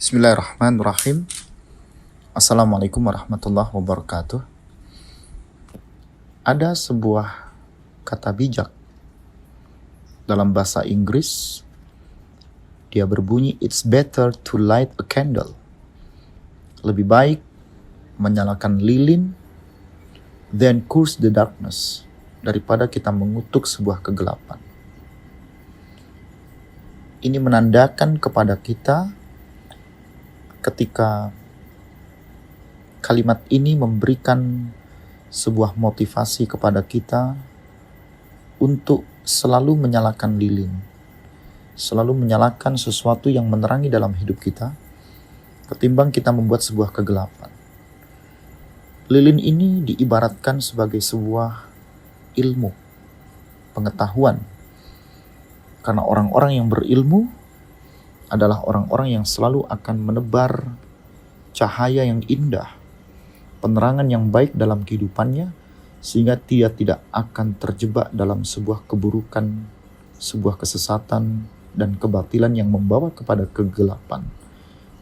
Bismillahirrahmanirrahim. Assalamualaikum warahmatullahi wabarakatuh. Ada sebuah kata bijak dalam bahasa Inggris. Dia berbunyi, it's better to light a candle. Lebih baik menyalakan lilin than curse the darkness, daripada kita mengutuk sebuah kegelapan. Ini menandakan kepada kita ketika kalimat ini memberikan sebuah motivasi kepada kita untuk selalu menyalakan lilin, selalu menyalakan sesuatu yang menerangi dalam hidup kita, ketimbang kita membuat sebuah kegelapan. Lilin ini diibaratkan sebagai sebuah ilmu, pengetahuan. Karena orang-orang yang berilmu adalah orang-orang yang selalu akan menebar cahaya yang indah, penerangan yang baik dalam kehidupannya, sehingga dia tidak akan terjebak dalam sebuah keburukan, sebuah kesesatan, dan kebatilan yang membawa kepada kegelapan,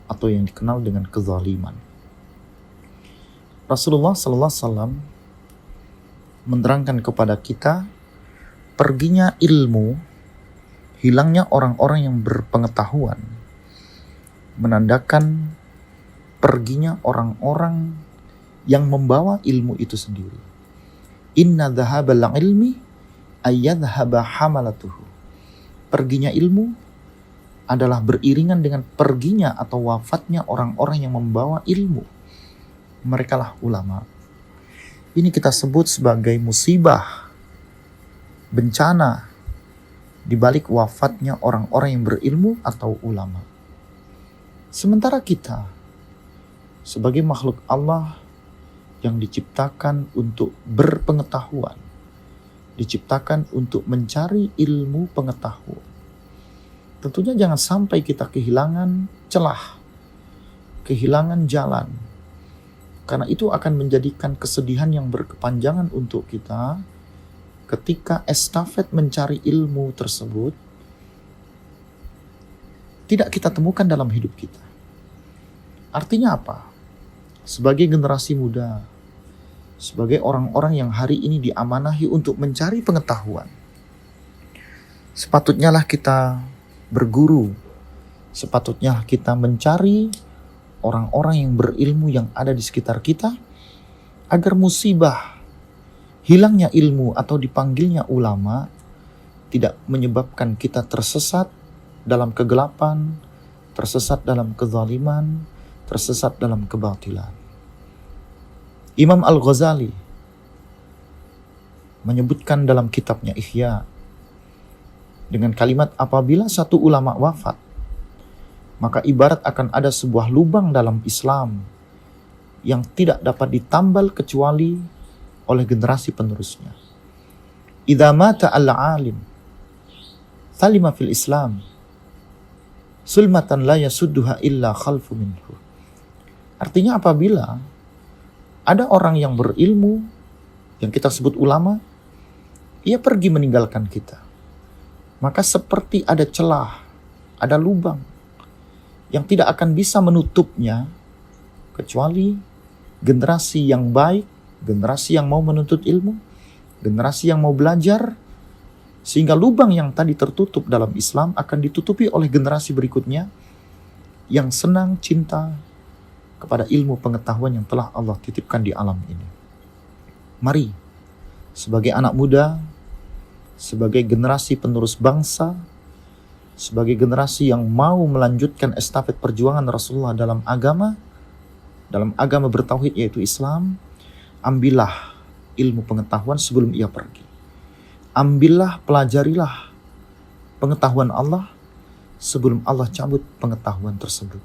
atau yang dikenal dengan kezaliman. Rasulullah SAW menerangkan kepada kita, perginya ilmu, hilangnya orang-orang yang berpengetahuan, menandakan perginya orang-orang yang membawa ilmu itu sendiri. Inna dhahabal ilmi ayyadhhaba hamalatuhu. Perginya ilmu adalah beriringan dengan perginya atau wafatnya orang-orang yang membawa ilmu. Merekalah ulama. Ini kita sebut sebagai musibah, bencana, di balik wafatnya orang-orang yang berilmu atau ulama. Sementara kita sebagai makhluk Allah yang diciptakan untuk berpengetahuan, diciptakan untuk mencari ilmu pengetahuan, tentunya jangan sampai kita kehilangan celah, kehilangan jalan, karena itu akan menjadikan kesedihan yang berkepanjangan untuk kita ketika estafet mencari ilmu tersebut tidak kita temukan dalam hidup kita. Artinya apa? Sebagai generasi muda, sebagai orang-orang yang hari ini diamanahi untuk mencari pengetahuan, sepatutnya lah kita berguru, sepatutnya kita mencari orang-orang yang berilmu yang ada di sekitar kita, agar musibah hilangnya ilmu atau dipanggilnya ulama tidak menyebabkan kita tersesat dalam kegelapan, tersesat dalam kezaliman, tersesat dalam kebatilan. Imam Al-Ghazali menyebutkan dalam kitabnya Ihya dengan kalimat, apabila satu ulama wafat, maka ibarat akan ada sebuah lubang dalam Islam yang tidak dapat ditambal kecuali oleh generasi penerusnya. Idza mata al-alim salima fil Islam sulmatan la yasudduha illa khalfu minhu. Artinya apabila ada orang yang berilmu yang kita sebut ulama, ia pergi meninggalkan kita, maka seperti ada celah, ada lubang yang tidak akan bisa menutupnya kecuali generasi yang baik, generasi yang mau menuntut ilmu, generasi yang mau belajar, sehingga lubang yang tadi tertutup dalam Islam akan ditutupi oleh generasi berikutnya yang senang cinta kepada ilmu pengetahuan yang telah Allah titipkan di alam ini. Mari, sebagai anak muda, sebagai generasi penerus bangsa, sebagai generasi yang mau melanjutkan estafet perjuangan Rasulullah dalam agama bertauhid yaitu Islam, ambillah ilmu pengetahuan sebelum ia pergi. Ambillah, pelajarilah pengetahuan Allah sebelum Allah cabut pengetahuan tersebut.